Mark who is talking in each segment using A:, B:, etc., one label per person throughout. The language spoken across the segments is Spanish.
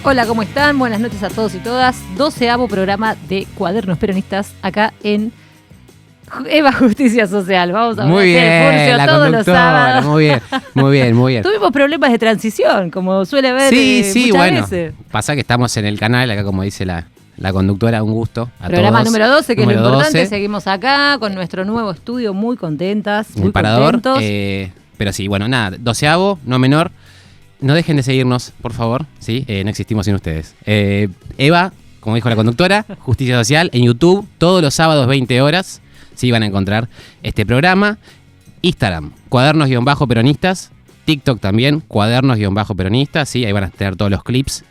A: Hola, ¿cómo están? Buenas noches a todos y todas. 12º programa de Cuadernos Peronistas acá en Eva Justicia Social. Vamos a
B: muy bien,
A: Furcio
B: la
A: todos los sábados.
B: Muy bien.
A: Tuvimos problemas de transición, como suele haber muchas veces.
B: Pasa que estamos en el canal, acá como dice la conductora, un gusto a
A: Programa
B: todos.
A: número 12, que
B: número
A: es lo importante.
B: 12.
A: Seguimos acá con nuestro nuevo estudio, muy contentas,
B: El
A: muy
B: parador,
A: contentos.
B: pero sí, bueno, nada, 12º, no menor. No dejen de seguirnos, por favor, ¿sí? No existimos sin ustedes. Eva, como dijo la conductora, Justicia Social, en YouTube, todos los sábados 20 horas, sí van a encontrar este programa. Instagram, cuadernos-peronistas. TikTok también, cuadernos-peronistas, sí, ahí van a tener todos los clips,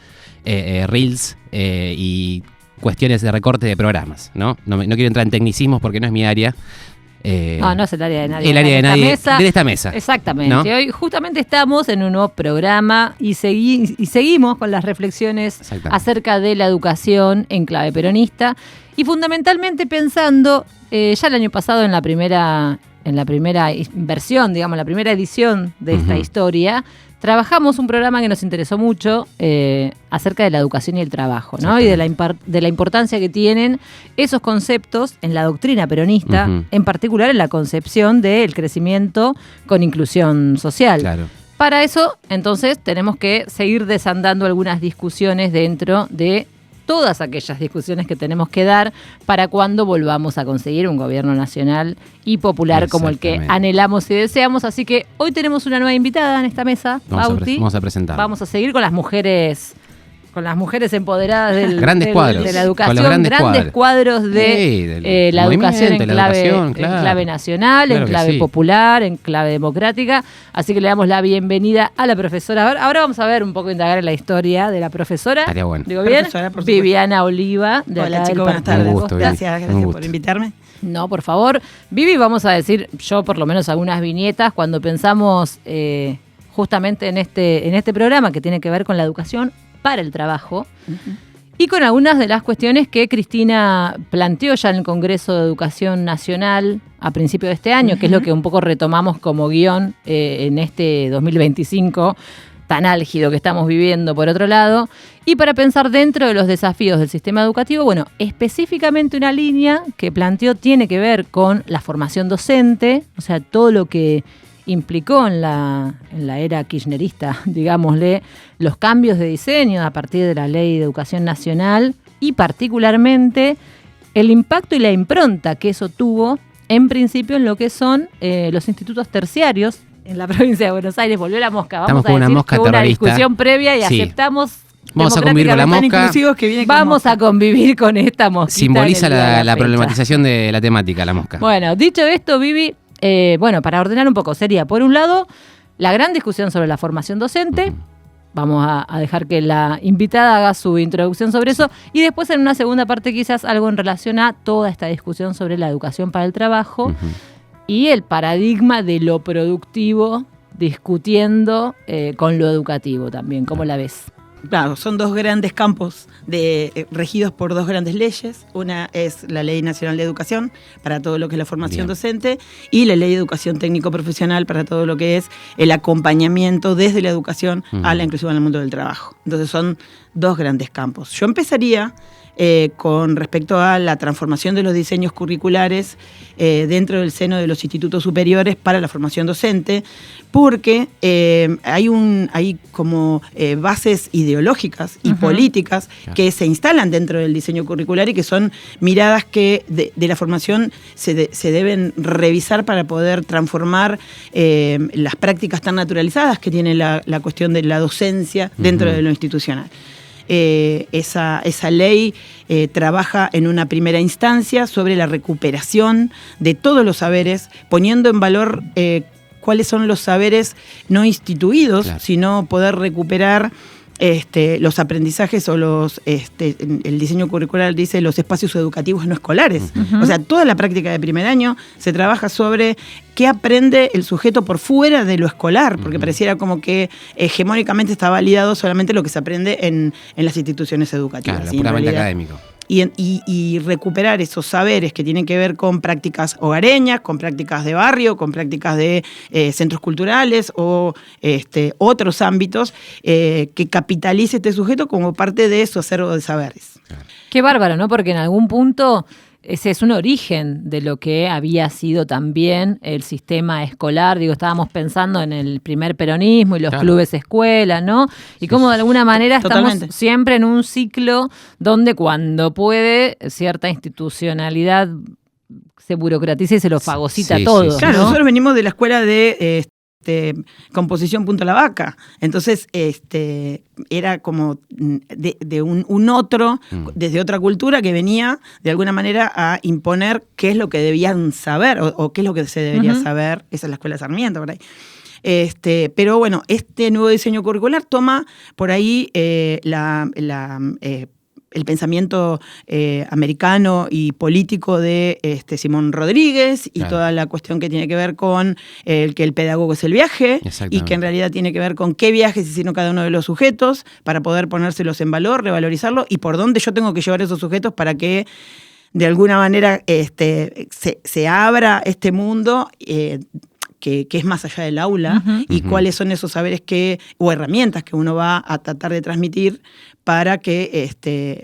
B: reels y cuestiones de recorte de programas, ¿no? No quiero entrar en tecnicismos porque no es mi área.
A: No es el área de nadie.
B: El área de nadie de esta mesa.
A: Exactamente.
B: ¿No?
A: Hoy justamente estamos en un nuevo programa y seguimos con las reflexiones acerca de la educación en clave peronista y fundamentalmente pensando, ya el año pasado en la primera versión, digamos, la primera edición de esta historia, trabajamos un programa que nos interesó mucho acerca de la educación y el trabajo, ¿no? Y de la importancia que tienen esos conceptos en la doctrina peronista, en particular en la concepción del crecimiento con inclusión social.
B: Claro.
A: Para eso, entonces, tenemos que seguir desandando algunas discusiones dentro de todas aquellas discusiones que tenemos que dar para cuando volvamos a conseguir un gobierno nacional y popular como el que anhelamos y deseamos. Así que hoy tenemos una nueva invitada en esta mesa, Bauti.
B: Vamos a presentar.
A: Vamos a seguir con las mujeres empoderadas de la educación, grandes cuadros de la educación en clave nacional, en clave popular, en clave democrática. Así que le damos la bienvenida a la profesora. Ahora vamos a ver un poco, indagar en la historia de la profesora.
B: Estaría bueno.
A: ¿Digo bien? Viviana Oliva.
C: Hola chicos, buenas tardes. Gracias por invitarme.
A: No, por favor. Vivi, vamos a decir, yo por lo menos algunas viñetas, cuando pensamos justamente en este programa que tiene que ver con la educación para el trabajo, y con algunas de las cuestiones que Cristina planteó ya en el Congreso de Educación Nacional a principios de este año, que es lo que un poco retomamos como guión en este 2025 tan álgido que estamos viviendo por otro lado, y para pensar dentro de los desafíos del sistema educativo, bueno, específicamente una línea que planteó tiene que ver con la formación docente, o sea, todo lo que implicó en la era kirchnerista, digámosle, los cambios de diseño a partir de la Ley de Educación Nacional y particularmente el impacto y la impronta que eso tuvo en principio en lo que son los institutos terciarios en la provincia de Buenos Aires. Volvió la mosca, vamos a decir una mosca que una discusión previa y aceptamos.
B: Vamos a convivir con la mosca.
A: Vamos a convivir con esta mosquita.
B: Simboliza la problematización de la temática, la mosca.
A: Bueno, dicho esto, Vivi, para ordenar un poco, sería, por un lado, la gran discusión sobre la formación docente. Vamos a dejar que la invitada haga su introducción sobre eso. Y después, en una segunda parte, quizás algo en relación a toda esta discusión sobre la educación para el trabajo y el paradigma de lo productivo, discutiendo con lo educativo también. ¿Cómo la ves?
C: Claro, son dos grandes campos regidos por dos grandes leyes. Una es la Ley Nacional de Educación para todo lo que es la formación docente y la Ley de Educación Técnico-Profesional para todo lo que es el acompañamiento desde la educación a la inclusión en el mundo del trabajo. Entonces son dos grandes campos. Yo empezaría con respecto a la transformación de los diseños curriculares dentro del seno de los institutos superiores para la formación docente, porque hay como bases ideológicas y políticas que se instalan dentro del diseño curricular y que son miradas que de la formación se deben revisar para poder transformar las prácticas tan naturalizadas que tiene la cuestión de la docencia dentro de lo institucional. Esa ley trabaja en una primera instancia sobre la recuperación de todos los saberes, poniendo en valor cuáles son los saberes no instituidos, sino poder recuperar los aprendizajes o el diseño curricular dice los espacios educativos no escolares. O sea, toda la práctica de primer año se trabaja sobre qué aprende el sujeto por fuera de lo escolar, porque pareciera como que hegemónicamente está validado solamente lo que se aprende en las instituciones educativas.
B: Claro, puramente académico.
C: y recuperar esos saberes que tienen que ver con prácticas hogareñas, con prácticas de barrio, con prácticas de centros culturales o otros ámbitos que capitalice este sujeto como parte de su acervo de saberes.
A: Qué bárbaro, ¿no? Porque en algún punto ese es un origen de lo que había sido también el sistema escolar. Digo, estábamos pensando en el primer peronismo y los clubes escuela, ¿no? Y cómo de alguna manera estamos siempre en un ciclo donde cuando puede cierta institucionalidad se burocratiza y se lo fagocita todo.
C: Claro,
A: ¿no?
C: nosotros venimos de la escuela de composición punto la vaca. Entonces, era como de un otro, desde otra cultura que venía de alguna manera a imponer qué es lo que debían saber o qué es lo que se debería saber. Esa es la escuela Sarmiento, por ahí. Pero bueno, este nuevo diseño curricular toma por ahí el pensamiento americano y político de Simón Rodríguez y toda la cuestión que tiene que ver con que el pedagogo es el viaje y que en realidad tiene que ver con qué viajes hicieron cada uno de los sujetos para poder ponérselos en valor, revalorizarlo y por dónde yo tengo que llevar esos sujetos para que de alguna manera se abra este mundo que es más allá del aula y cuáles son esos saberes o herramientas que uno va a tratar de transmitir para que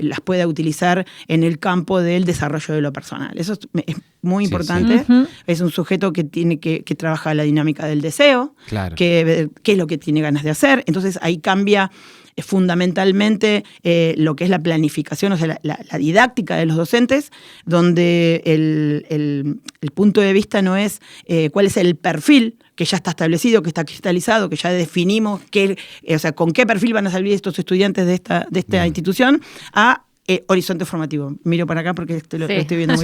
C: las pueda utilizar en el campo del desarrollo de lo personal. Eso es muy importante. Es un sujeto que tiene que trabajar la dinámica del deseo, qué es lo que tiene ganas de hacer. Entonces ahí cambia fundamentalmente lo que es la planificación, o sea, la didáctica de los docentes, donde el punto de vista no es cuál es el perfil que ya está establecido, que está cristalizado, que ya definimos con qué perfil van a salir estos estudiantes de esta institución, a horizonte formativo. Miro para acá porque lo estoy viendo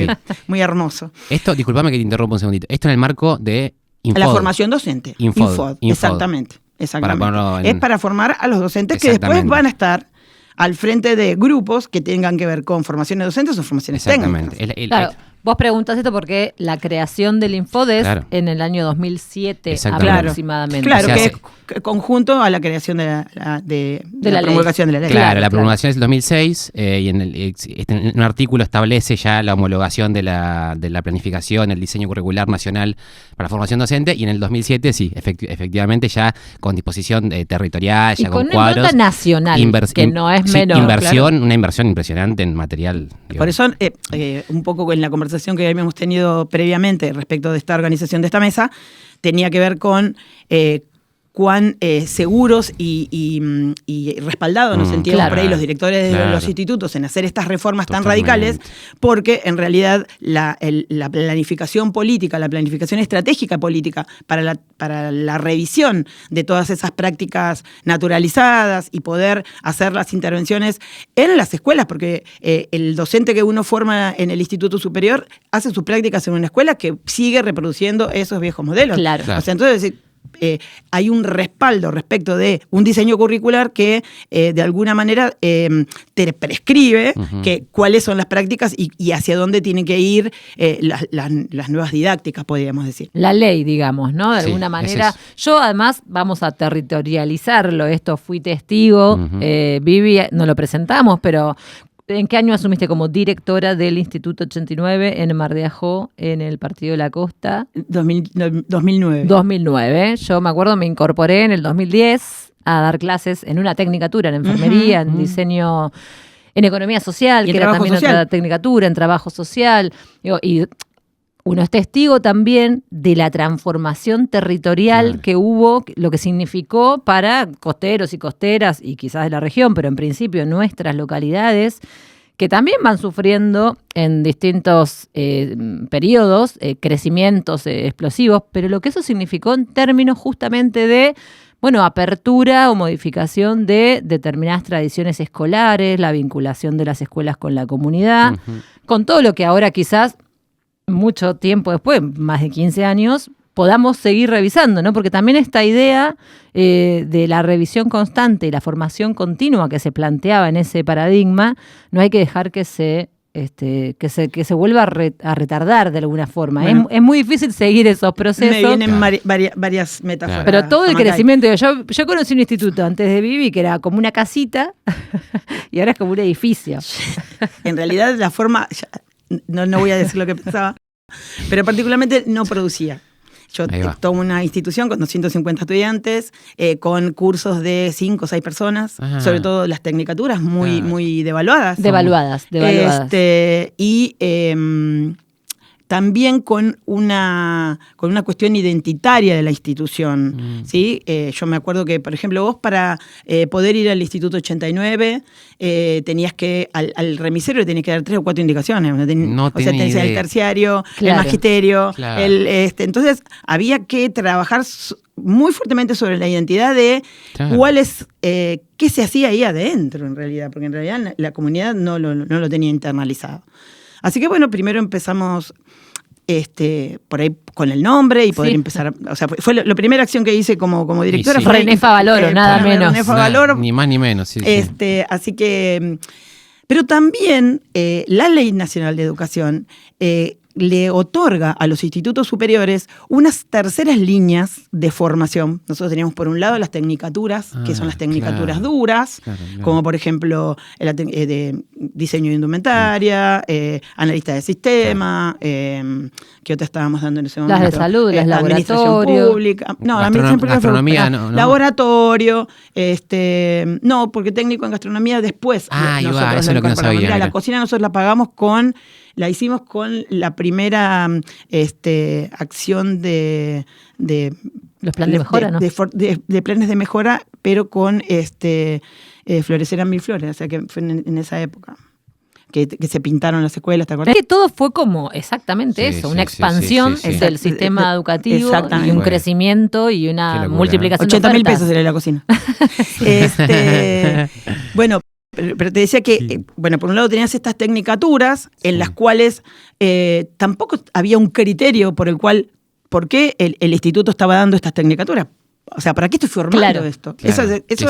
C: muy hermoso.
B: Esto, disculpame que te interrumpa un segundito, esto en el marco de Infod.
C: La formación docente. Infod. Exactamente. Para formar a los docentes que después van a estar al frente de grupos que tengan que ver con formaciones docentes o formaciones técnicas.
A: Claro, vos preguntás esto porque la creación del Infodes en el año 2007 aproximadamente.
C: Claro, que es conjunto a la creación de la promulgación de la ley.
B: Claro, la promulgación es el 2006 y en un artículo establece ya la homologación de la planificación, el diseño curricular nacional para la formación docente y en el 2007 sí, efectivamente ya con disposición territorial, ya
A: y
B: con
A: cuadros. Y con una nacional, que no es menor.
B: Una inversión impresionante en material.
C: Por eso, un poco en la conversación que habíamos tenido previamente respecto de esta organización de esta mesa, tenía que ver con cuán seguros y respaldados nos sentíamos por ahí los directores de los institutos en hacer estas reformas tan radicales, porque en realidad la planificación política, la planificación estratégica política para la revisión de todas esas prácticas naturalizadas y poder hacer las intervenciones en las escuelas, porque el docente que uno forma en el instituto superior hace sus prácticas en una escuela que sigue reproduciendo esos viejos modelos.
A: Claro.
C: O sea, entonces hay un respaldo respecto de un diseño curricular que de alguna manera te prescribe cuáles son las prácticas y hacia dónde tienen que ir las nuevas didácticas, podríamos decir.
A: La ley, digamos, ¿no? De alguna manera. Yo además, vamos a territorializarlo, esto fui testigo, Vivi, no lo presentamos, pero ¿en qué año asumiste como directora del Instituto 89 en Mar de Ajó, en el Partido de la Costa?
C: 2009.
A: 2009. Yo me acuerdo, me incorporé en el 2010 a dar clases en una tecnicatura en enfermería, en diseño, en economía social, que era también otra tecnicatura, en trabajo social. Y uno es testigo también de la transformación territorial que hubo, lo que significó para costeros y costeras, y quizás de la región, pero en principio nuestras localidades, que también van sufriendo en distintos periodos crecimientos explosivos, pero lo que eso significó en términos justamente de apertura o modificación de determinadas tradiciones escolares, la vinculación de las escuelas con la comunidad, con todo lo que ahora quizás mucho tiempo después, más de 15 años, podamos seguir revisando, ¿no? Porque también esta idea de la revisión constante y la formación continua que se planteaba en ese paradigma, no hay que dejar que se que se vuelva a retardar de alguna forma.
C: Bueno.
A: Es muy difícil seguir esos procesos.
C: Me vienen varias metáforas.
A: Pero todo el
C: Macay.
A: crecimiento, yo conocí un instituto antes de Vivi que era como una casita y ahora es como un edificio.
C: En realidad la forma, no voy a decir lo que pensaba, pero particularmente no producía. Yo tomo una institución con 250 estudiantes, con cursos de 5 o 6 personas, sobre todo las tecnicaturas muy devaluadas.
A: Devaluadas.
C: Y también con una cuestión identitaria de la institución. ¿Sí? Yo me acuerdo que, por ejemplo, vos para poder ir al Instituto 89, tenías que, al remiserio le tenías que dar 3 o 4 indicaciones. Tenés el terciario, el magisterio. Claro. Entonces, había que trabajar muy fuertemente sobre la identidad de qué se hacía ahí adentro, en realidad, porque en realidad la comunidad no lo tenía internalizado. Así que bueno, primero empezamos por ahí con el nombre y poder empezar, o sea, fue la primera acción que hice como directora. Fue
A: René Favaloro, nada menos.
C: René Favaloro.
B: Ni más ni menos, sí.
C: Así que, pero también la Ley Nacional de Educación le otorga a los institutos superiores unas terceras líneas de formación. Nosotros teníamos por un lado las tecnicaturas, que son las tecnicaturas duras, como por ejemplo de diseño de indumentaria, analista de sistema, ¿qué otra estábamos dando en ese momento?
A: Las de salud, las
C: administración pública. No, la administración pública.
B: Gastronomía, no.
C: Laboratorio, no, porque técnico en gastronomía después.
B: Eso es lo que no sabía.
C: Mira, la cocina nosotros la pagamos la hicimos con la primera acción de
A: los planes de mejora, ¿no?
C: De planes de mejora, pero con Florecer a Mil Flores, o sea que fue en esa época. Que se pintaron las escuelas, ¿te acuerdas?
A: Es que todo fue como exactamente eso, una expansión del sistema educativo y un crecimiento y una multiplicación de
C: 80.000 pesos era la cocina. Bueno, pero te decía que, por un lado tenías estas tecnicaturas en las cuales tampoco había un criterio por qué el instituto estaba dando estas tecnicaturas. O sea, ¿para qué estoy formando esto?
B: Claro.
C: Eso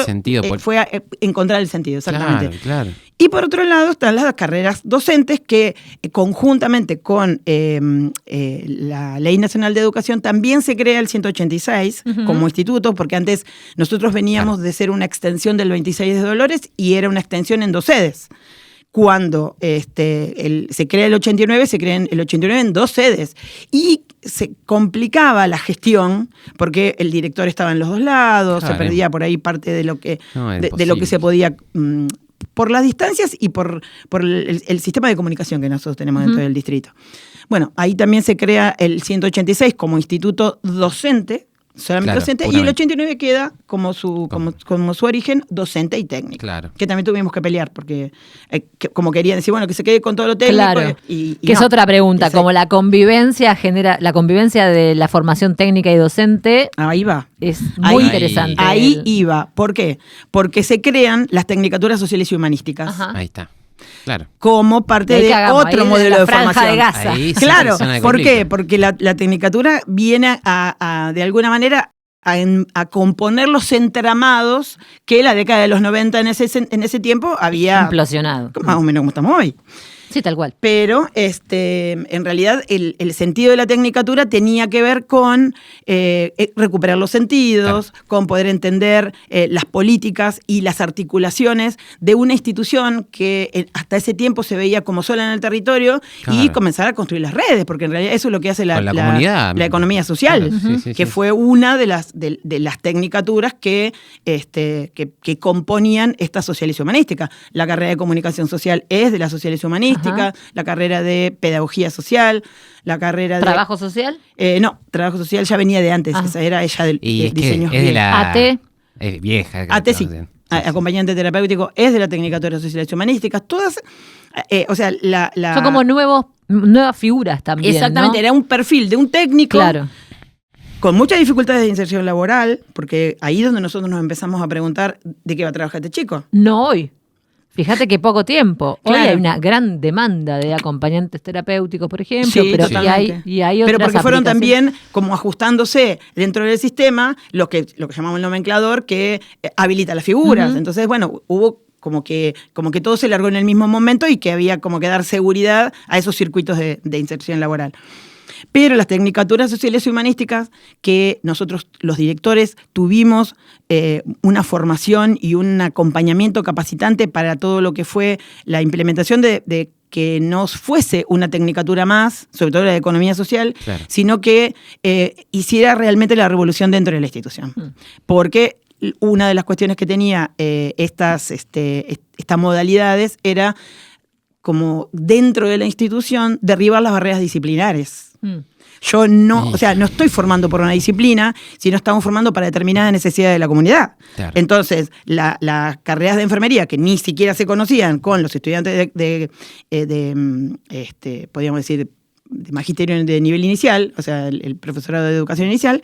C: fue encontrar el sentido, exactamente.
B: Claro.
C: Y por otro lado están las carreras docentes que conjuntamente con la Ley Nacional de Educación también se crea el 186 como instituto, porque antes nosotros veníamos de ser una extensión del 26 de Dolores y era una extensión en 2 sedes. Cuando se crea el 89, se crea el 89 en 2 sedes. Y se complicaba la gestión porque el director estaba en los 2 lados, se perdía por ahí parte de lo que se podía, por las distancias y por el sistema de comunicación que nosotros tenemos dentro del distrito. Bueno, ahí también se crea el 186 como instituto docente, solamente docente, y el 89 queda como su origen docente y técnico. Claro. Que también tuvimos que pelear, porque como querían decir, que se quede con todo lo técnico.
A: Claro. Y que es otra pregunta, como la convivencia de la formación técnica y docente.
C: Ahí va.
A: Es muy interesante.
C: Ahí iba. ¿Por qué? Porque se crean las tecnicaturas sociales y humanísticas.
B: Ajá. Ahí está. Claro.
C: Como parte de otro modelo de formación.
A: De Gaza.
C: Claro, ¿por qué? Porque la tecnicatura viene a de alguna manera a componer los entramados que la década de los 90 en ese tiempo había
A: implosionado.
C: Más o menos como estamos hoy.
A: Sí, tal cual.
C: Pero en realidad el sentido de la tecnicatura tenía que ver con recuperar los sentidos, con poder entender las políticas y las articulaciones de una institución que hasta ese tiempo se veía como sola en el territorio y comenzar a construir las redes, porque en realidad eso es lo que hace la economía social, que fue una de las tecnicaturas que componían esta sociales y humanística. La carrera de comunicación social es de la sociales y humanística. La carrera de pedagogía social, la carrera de...
A: ¿Trabajo social?
C: No, trabajo social ya venía de antes, esa era ella del diseño.
B: Es de la...
A: AT.
B: Es vieja.
C: AT sí. Acompañante terapéutico es de la tecnicatura sociales y humanísticas. Todas,
A: son como nuevas figuras también.
C: Exactamente,
A: ¿no?
C: era un perfil de un técnico.
A: Claro.
C: Con muchas dificultades de inserción laboral, porque ahí es donde nosotros nos empezamos a preguntar de qué va a trabajar este chico.
A: No hoy. Fíjate que poco tiempo.
C: Claro.
A: Hoy hay una gran demanda de acompañantes terapéuticos, por ejemplo,
C: sí,
A: pero y hay otras
C: pero porque fueron
A: aplicaciones.
C: también como ajustándose dentro del sistema lo que llamamos el nomenclador que habilita las figuras. Entonces, hubo como que todo se largó en el mismo momento y que había como que dar seguridad a esos circuitos de inserción laboral. Pero las tecnicaturas sociales y humanísticas, que nosotros los directores tuvimos una formación y un acompañamiento capacitante para todo lo que fue la implementación de que no fuese una tecnicatura más, sobre todo la de economía social, claro, sino que hiciera realmente la revolución dentro de la institución. Porque una de las cuestiones que tenía estas modalidades era, como dentro de la institución, derribar las barreras disciplinares. Yo no estoy formando por una disciplina, sino estamos formando para determinadas necesidades de la comunidad. Claro. Entonces, las carreras de enfermería, que ni siquiera se conocían con los estudiantes podríamos decir, de magisterio de nivel inicial, o sea, el profesorado de educación inicial,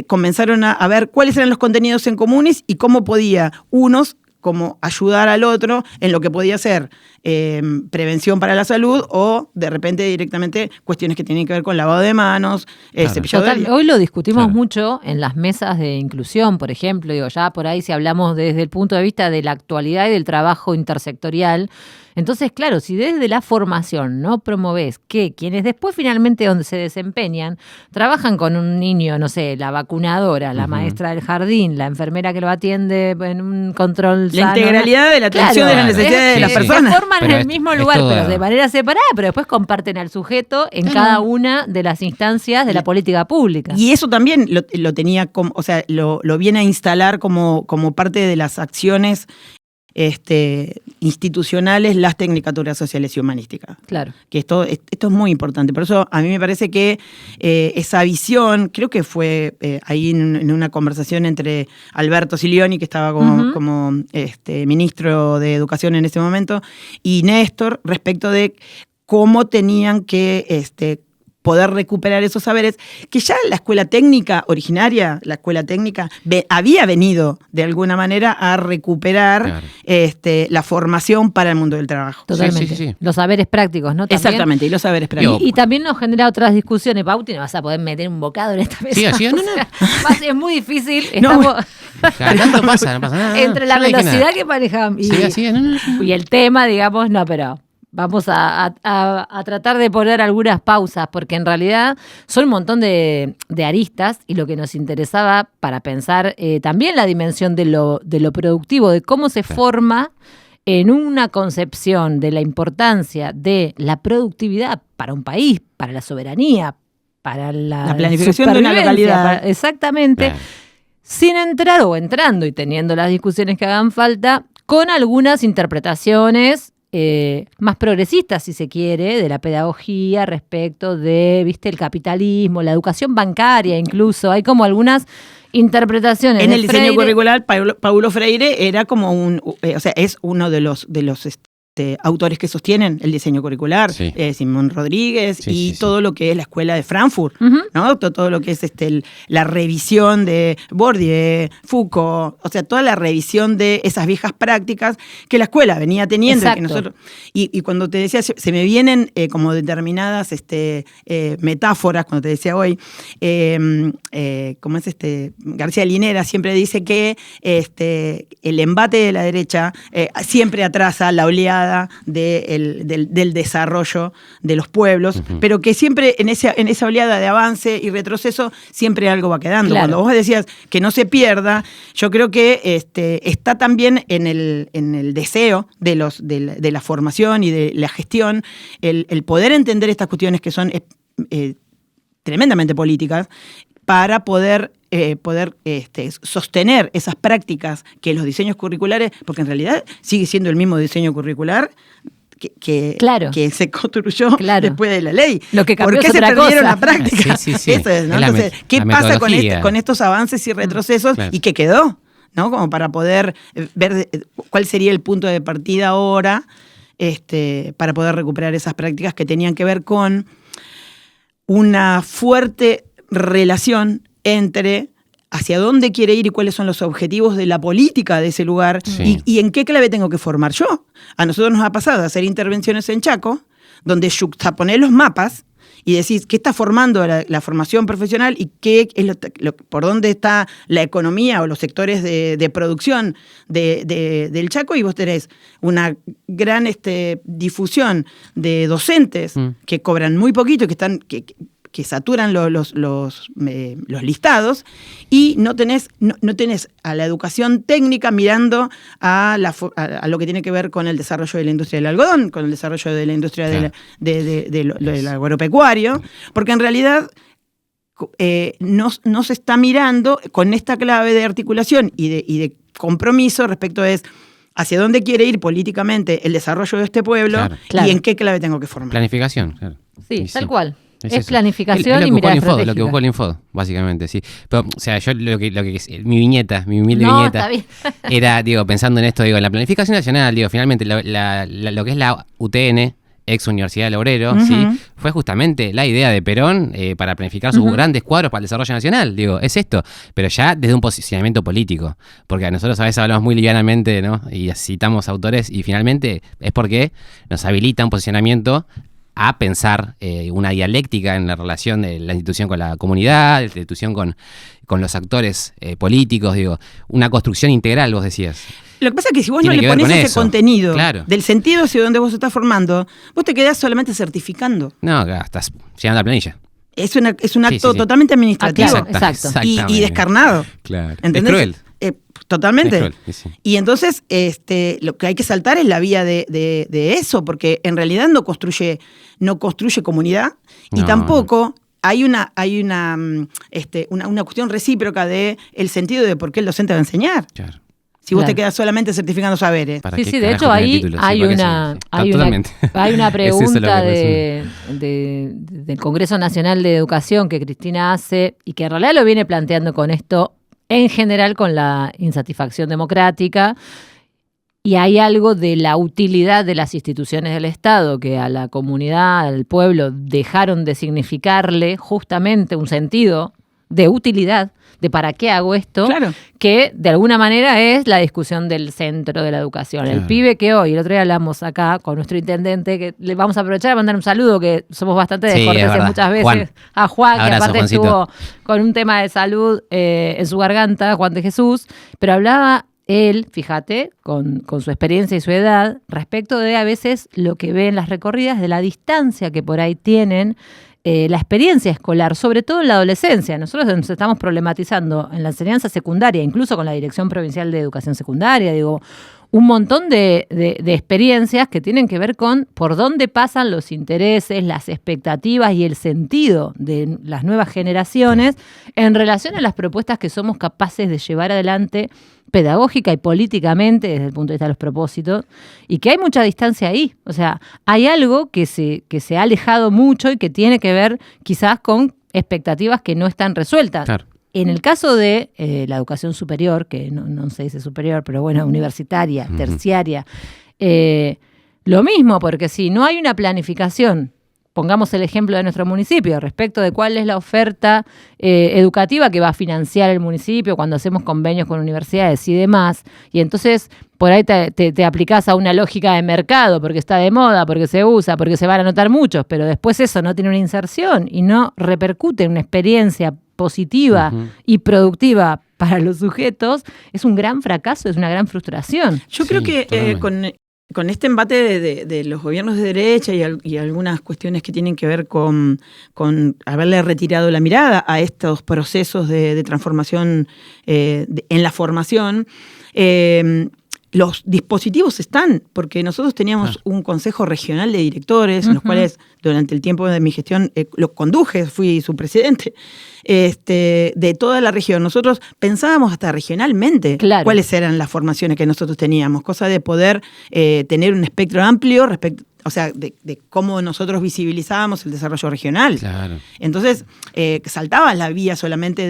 C: comenzaron a ver cuáles eran los contenidos en comunes y cómo podía unos como ayudar al otro en lo que podía ser prevención para la salud o de repente directamente cuestiones que tienen que ver con lavado de manos, cepillado de dientes.
A: Hoy lo discutimos mucho en las mesas de inclusión, por ejemplo, ya por ahí si hablamos desde el punto de vista de la actualidad y del trabajo intersectorial. Entonces, claro, si desde la formación no promovés que quienes después finalmente donde se desempeñan trabajan con un niño, no sé, la vacunadora, la maestra del jardín, la enfermera que lo atiende en un control
C: la
A: sano,
C: integralidad de la atención de las necesidades de las personas.
A: Se forman en el mismo lugar, pero de manera separada, pero después comparten al sujeto en cada una de las instancias de la política pública.
C: Y eso también lo tenía como, o sea, lo viene a instalar como parte de las acciones institucionales, las tecnicaturas sociales y humanísticas.
A: Claro.
C: Que esto es muy importante. Por eso a mí me parece que esa visión, creo que fue ahí en una conversación entre Alberto Silioni, que estaba como ministro de Educación en ese momento, y Néstor, respecto de cómo tenían que poder recuperar esos saberes, que ya la escuela técnica originaria, la escuela técnica, había venido de alguna manera a recuperar la formación para el mundo del trabajo.
A: Totalmente. Sí. Los saberes prácticos, ¿no?
C: También. Exactamente, y los saberes prácticos.
A: Y también nos genera otras discusiones. Bauti, no vas a poder meter un bocado en esta mesa.
B: Sí, no.
A: Es muy difícil.
B: No pasa nada.
A: Entre la velocidad que manejan y el tema, digamos, no, pero... Vamos a tratar de poner algunas pausas, porque en realidad son un montón de aristas y lo que nos interesaba para pensar también la dimensión de lo productivo, de cómo se forma en una concepción de la importancia de la productividad para un país, para la soberanía, para la
C: planificación de una localidad.
A: Exactamente, sin entrar o entrando y teniendo las discusiones que hagan falta, con algunas interpretaciones más progresistas, si se quiere, de la pedagogía respecto de, el capitalismo, la educación bancaria incluso. Hay como algunas interpretaciones.
C: En el diseño curricular, Paulo Freire era como es uno de los autores que sostienen el diseño curricular, Simón Rodríguez y todo lo que es la escuela de Frankfurt, ¿no? Todo lo que es la revisión de Bourdieu, Foucault, o sea, toda la revisión de esas viejas prácticas que la escuela venía teniendo. Que nosotros, y cuando te decía, se me vienen como determinadas metáforas, cuando te decía hoy, como es García Linera siempre dice que el embate de la derecha siempre atrasa la oleada del desarrollo de los pueblos, pero que siempre en esa oleada de avance y retroceso siempre algo va quedando. Claro. Cuando vos decías que no se pierda, yo creo que está también en el deseo de la formación y de la gestión, el poder entender estas cuestiones que son tremendamente políticas, para poder sostener esas prácticas que los diseños curriculares, porque en realidad sigue siendo el mismo diseño curricular que se construyó después de la ley.
A: Lo que cambió.
C: ¿Por qué
A: es
C: se
A: otra
C: perdieron
A: cosa.
C: la práctica?
B: Sí.
C: Eso es, ¿no? Entonces, ¿qué pasa con estos avances y retrocesos y qué quedó? ¿No? Como para poder ver cuál sería el punto de partida ahora para poder recuperar esas prácticas que tenían que ver con una fuerte relación entre hacia dónde quiere ir y cuáles son los objetivos de la política de ese lugar y en qué clave tengo que formar yo. A nosotros nos ha pasado de hacer intervenciones en Chaco, donde yuxtaponer los mapas y decís qué está formando la formación profesional y qué es por dónde está la economía o los sectores de producción del Chaco, y vos tenés una gran difusión de docentes que cobran muy poquito, que saturan los listados, y no tenés a la educación técnica mirando a lo que tiene que ver con el desarrollo de la industria del algodón, con el desarrollo de la industria del agropecuario, porque en realidad no se está mirando con esta clave de articulación y de compromiso respecto a hacia dónde quiere ir políticamente el desarrollo de este pueblo,
A: claro.
C: Y en qué clave tengo que formar.
B: Planificación, claro.
A: Sí, tal cual. Es
B: eso.
A: planificación
B: Es
A: y mirada estratégica.
B: Lo que buscó el Info, básicamente, sí. Pero, o sea, yo mi humilde viñeta,
A: está bien.
B: era, pensando en esto, la planificación nacional, finalmente lo que es la UTN, ex Universidad del Obrero, ¿sí? Fue justamente la idea de Perón para planificar sus grandes cuadros para el desarrollo nacional, es esto, pero ya desde un posicionamiento político, porque nosotros a veces hablamos muy livianamente, ¿no? Y citamos autores, y finalmente es porque nos habilita un posicionamiento a pensar una dialéctica en la relación de la institución con la comunidad, de la institución con los actores políticos, una construcción integral, vos decías.
C: Lo que pasa es que si vos no le ponés ese contenido del sentido hacia donde vos estás formando, vos te quedás solamente certificando.
B: No, estás llegando a la planilla.
C: Es un acto totalmente administrativo.
A: Exacto.
C: Y descarnado.
B: Claro.
C: ¿Entendés?
B: Es cruel.
C: Totalmente.
B: Es cruel, sí.
C: Y entonces lo que hay que saltar es la vía de eso, porque en realidad no construye comunidad, y tampoco hay una cuestión recíproca de el sentido de por qué el docente va a enseñar.
B: Claro.
C: Si vos te quedas solamente certificando saberes.
A: Sí, de hecho ahí hay una pregunta del Congreso Nacional de Educación que Cristina hace, y que en realidad lo viene planteando con esto, en general con la insatisfacción democrática, y hay algo de la utilidad de las instituciones del Estado que a la comunidad, al pueblo, dejaron de significarle justamente un sentido de utilidad, de para qué hago esto,
C: claro,
A: que de alguna manera es la discusión del centro de la educación. Claro. El pibe que hoy, el otro día hablamos acá con nuestro intendente, que le vamos a aprovechar a mandar un saludo, que somos bastante descorteses muchas veces, a Juan, que aparte estuvo con un tema de salud en su garganta, Juan de Jesús, pero hablaba él, fíjate, con su experiencia y su edad, respecto de a veces lo que ve en las recorridas, de la distancia que por ahí tienen, la experiencia escolar, sobre todo en la adolescencia. Nosotros nos estamos problematizando en la enseñanza secundaria, incluso con la Dirección Provincial de Educación Secundaria, un montón de experiencias que tienen que ver con por dónde pasan los intereses, las expectativas y el sentido de las nuevas generaciones en relación a las propuestas que somos capaces de llevar adelante pedagógica y políticamente desde el punto de vista de los propósitos, y que hay mucha distancia ahí. O sea, hay algo que se ha alejado mucho y que tiene que ver quizás con expectativas que no están resueltas.
B: Claro.
A: En el caso de la educación superior, que no se dice superior, pero bueno, universitaria, terciaria, lo mismo, porque si no hay una planificación, pongamos el ejemplo de nuestro municipio, respecto de cuál es la oferta educativa que va a financiar el municipio cuando hacemos convenios con universidades y demás, y entonces por ahí te aplicás a una lógica de mercado, porque está de moda, porque se usa, porque se van a anotar muchos, pero después eso no tiene una inserción y no repercute en una experiencia positiva y productiva para los sujetos, es un gran fracaso, es una gran frustración.
C: Yo creo que con este embate de los gobiernos de derecha y algunas cuestiones que tienen que ver con haberle retirado la mirada a estos procesos de transformación en la formación, los dispositivos están, porque nosotros teníamos un consejo regional de directores, en los cuales durante el tiempo de mi gestión los conduje, fui su presidente, de toda la región. Nosotros pensábamos hasta regionalmente cuáles eran las formaciones que nosotros teníamos, cosa de poder tener un espectro amplio respecto, o sea, de cómo nosotros visibilizábamos el desarrollo regional. Claro. Entonces, saltaba la vía solamente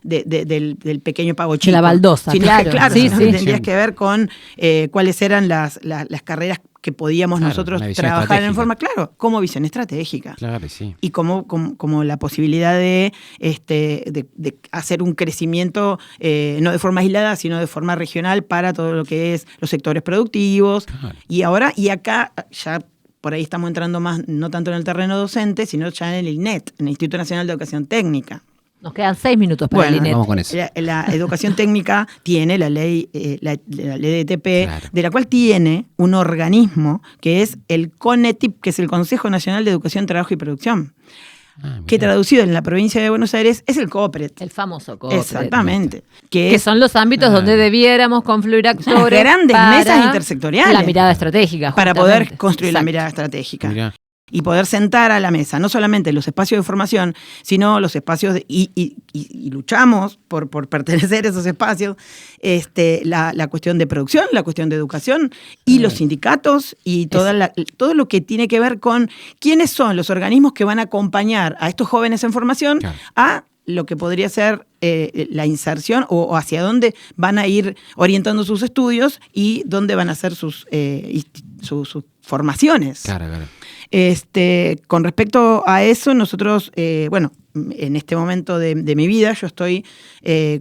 C: del pequeño pago chico.
A: De la baldosa, claro.
C: Sí, tendrías que ver con cuáles eran las carreras que podíamos nosotros trabajar en forma, como visión estratégica. Claro, sí. Y como la posibilidad de hacer un crecimiento no de forma aislada, sino de forma regional para todo lo que es los sectores productivos. Claro. Y acá ya por ahí estamos entrando más, no tanto en el terreno docente, sino ya en el INET, en el Instituto Nacional de Educación Técnica.
A: Nos quedan 6 minutos para el INET.
B: Vamos con eso.
C: La educación técnica tiene la ley de ETP,
B: Claro.
C: de la cual tiene un organismo que es el CONETIP, que es el Consejo Nacional de Educación, Trabajo y Producción, que traducido en la provincia de Buenos Aires es el COPRET.
A: El famoso COPRET.
C: Exactamente.
A: Que son los ámbitos donde debiéramos confluir actores.
C: Grandes
A: para
C: mesas intersektoriales.
A: La mirada estratégica.
C: Para
A: justamente.
C: poder construir la
A: Exacto.
C: mirada estratégica.
B: Mirá.
C: Y poder sentar a la mesa, no solamente los espacios de formación, sino los espacios, y luchamos por pertenecer a esos espacios, la cuestión de producción, la cuestión de educación, y los sindicatos, y todo lo que tiene que ver con quiénes son los organismos que van a acompañar a estos jóvenes en formación
B: Claro.
C: a lo que podría ser la inserción o hacia dónde van a ir orientando sus estudios y dónde van a hacer sus formaciones.
B: Claro, claro.
C: Con respecto a eso, nosotros, en este momento de mi vida, yo estoy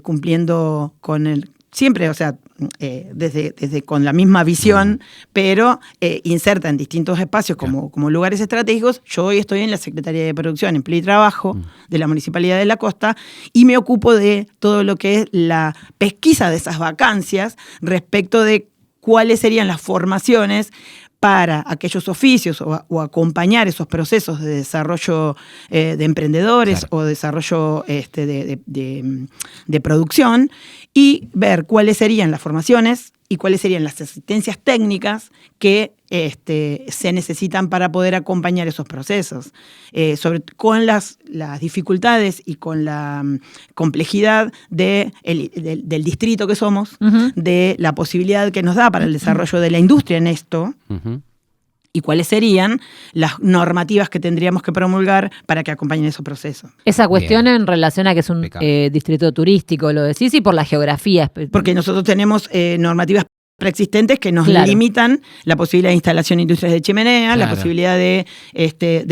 C: cumpliendo con siempre, o sea, desde con la misma visión, pero inserta en distintos espacios como lugares estratégicos. Yo hoy estoy en la Secretaría de Producción, Empleo y Trabajo de la Municipalidad de La Costa y me ocupo de todo lo que es la pesquisa de esas vacancias respecto de cuáles serían las formaciones para aquellos oficios o acompañar esos procesos de desarrollo de emprendedores,
B: claro,
C: o desarrollo de producción, y ver cuáles serían las formaciones y cuáles serían las asistencias técnicas que se necesitan para poder acompañar esos procesos, con las dificultades y con la complejidad del distrito que somos, de la posibilidad que nos da para el desarrollo de la industria en esto, y cuáles serían las normativas que tendríamos que promulgar para que acompañen esos procesos.
A: Esa cuestión
B: Bien.
A: en relación a que es un
B: Impecable.
A: Distrito turístico, lo decís, y por la geografía.
C: Porque nosotros tenemos normativas preexistentes que nos
A: Claro.
C: limitan la posibilidad de instalación de industrias de chimenea, la
B: Claro.
C: posibilidad de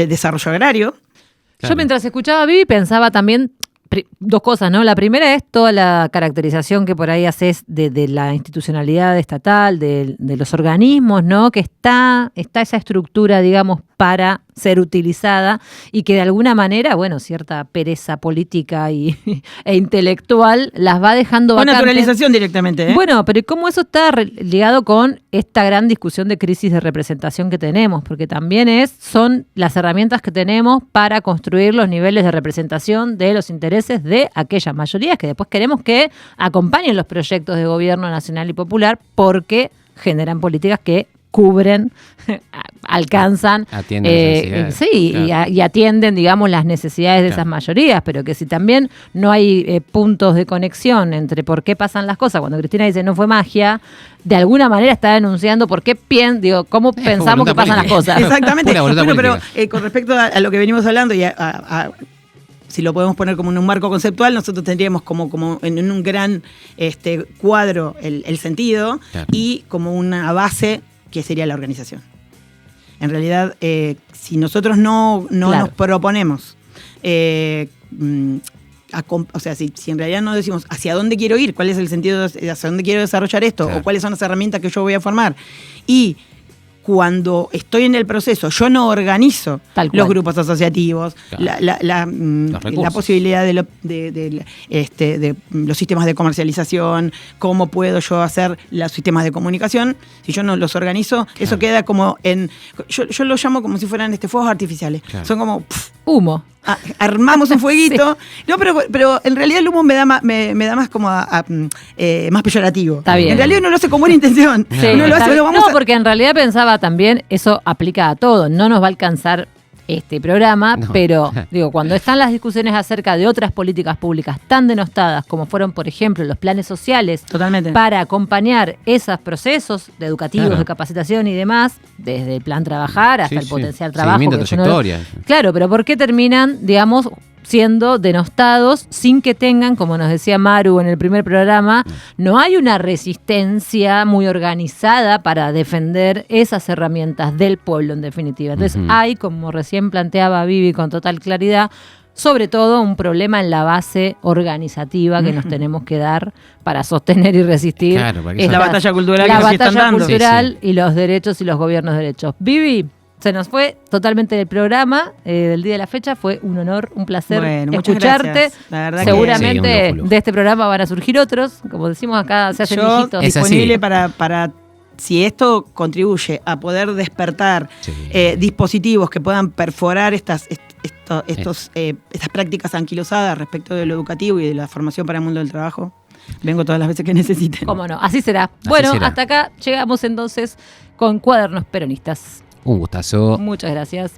C: desarrollo agrario.
A: Yo mientras escuchaba a Vivi pensaba también dos cosas, ¿no? La primera es toda la caracterización que por ahí haces de la institucionalidad estatal, de los organismos, ¿no? Que está esa estructura, digamos, para ser utilizada y que de alguna manera, bueno, cierta pereza política e intelectual las va dejando
C: O
A: vacantes.
C: naturalización directamente, ¿eh?
A: Bueno, pero ¿y cómo eso está ligado con esta gran discusión de crisis de representación que tenemos? Porque también son las herramientas que tenemos para construir los niveles de representación de los intereses de aquellas mayorías que después queremos que acompañen los proyectos de gobierno nacional y popular porque generan políticas que cubren, alcanzan,
B: Atienden las necesidades.
A: sí,
B: Claro.
A: y atienden, digamos, las necesidades de esas mayorías, pero que si también no hay puntos de conexión entre por qué pasan las cosas, cuando Cristina dice no fue magia, de alguna manera está denunciando por qué cómo pensamos que pasan las
B: política.
A: cosas.
C: Exactamente.
B: Pura voluntad
C: Bueno, pero
B: política.
C: con respecto a lo que venimos hablando y si lo podemos poner como en un marco conceptual, nosotros tendríamos como en un gran cuadro el sentido,
B: Claro.
C: y como una base que sería la organización. En realidad, si nosotros no
A: Claro.
C: nos proponemos, o sea, si en realidad no decimos hacia dónde quiero ir, cuál es el sentido, hacia dónde quiero desarrollar esto,
B: Claro.
C: o cuáles son las herramientas que yo voy a formar, y cuando estoy en el proceso, yo no organizo
A: Tal cual.
C: los grupos asociativos,
B: Claro.
C: la
B: recursos.
C: posibilidad de los sistemas de comercialización, cómo puedo yo hacer los sistemas de comunicación. Si yo no los organizo, eso queda como yo lo llamo como si fueran fuegos artificiales.
B: Claro.
C: Son como
A: Humo.
C: armamos un fueguito. No, pero en realidad el humo me da más como más peyorativo.
A: Está bien.
C: En realidad uno lo hace con buena intención.
A: Sí,
C: Uno lo
A: está
C: hace,
A: bien.
C: bueno, vamos a-
A: porque en realidad pensaba también, eso aplica a todo, no nos va a alcanzar este programa,
B: No.
A: pero digo, cuando están las discusiones acerca de otras políticas públicas tan denostadas como fueron, por ejemplo, los planes sociales
C: Totalmente.
A: para acompañar esos procesos educativos,
B: Claro.
A: de capacitación y demás, desde el plan trabajar hasta
B: Sí,
A: el
B: sí.
A: potencial trabajo.
B: Seguimiento de
A: que es uno de los-
B: trayectoria.
A: Claro, pero ¿por qué terminan, digamos, siendo denostados sin que tengan, como nos decía Maru en el primer programa, no hay una resistencia muy organizada para defender esas herramientas del pueblo en definitiva? Entonces
B: Ujú.
A: hay, como recién planteaba Vivi con total claridad, sobre todo un problema en la base organizativa que nos tenemos que dar para sostener y resistir.
B: Claro, para que
C: Es la
A: estas-
C: batalla cultural
A: la
C: que nos están
A: batalla
C: dando.
A: cultural
B: Sí,
A: y los derechos y los gobiernos de derechos. Vivi, se nos fue totalmente el programa del día de la fecha. Fue un honor, un placer
C: muchas
A: escucharte.
C: gracias. La verdad
A: seguramente
B: un lujo.
A: de este programa van a surgir otros. Como decimos acá, se hacen
C: yo
A: hijitos.
B: Es
C: disponible
B: así.
C: para si esto contribuye a poder despertar
B: Sí.
C: dispositivos que puedan perforar estas prácticas anquilosadas respecto de lo educativo y de la formación para el mundo del trabajo, vengo todas las veces que necesiten.
A: Cómo no, así será.
B: Así
A: Bueno,
B: será.
A: hasta acá llegamos entonces con Cuadernos Peronistas.
B: Un gustazo.
A: Muchas gracias.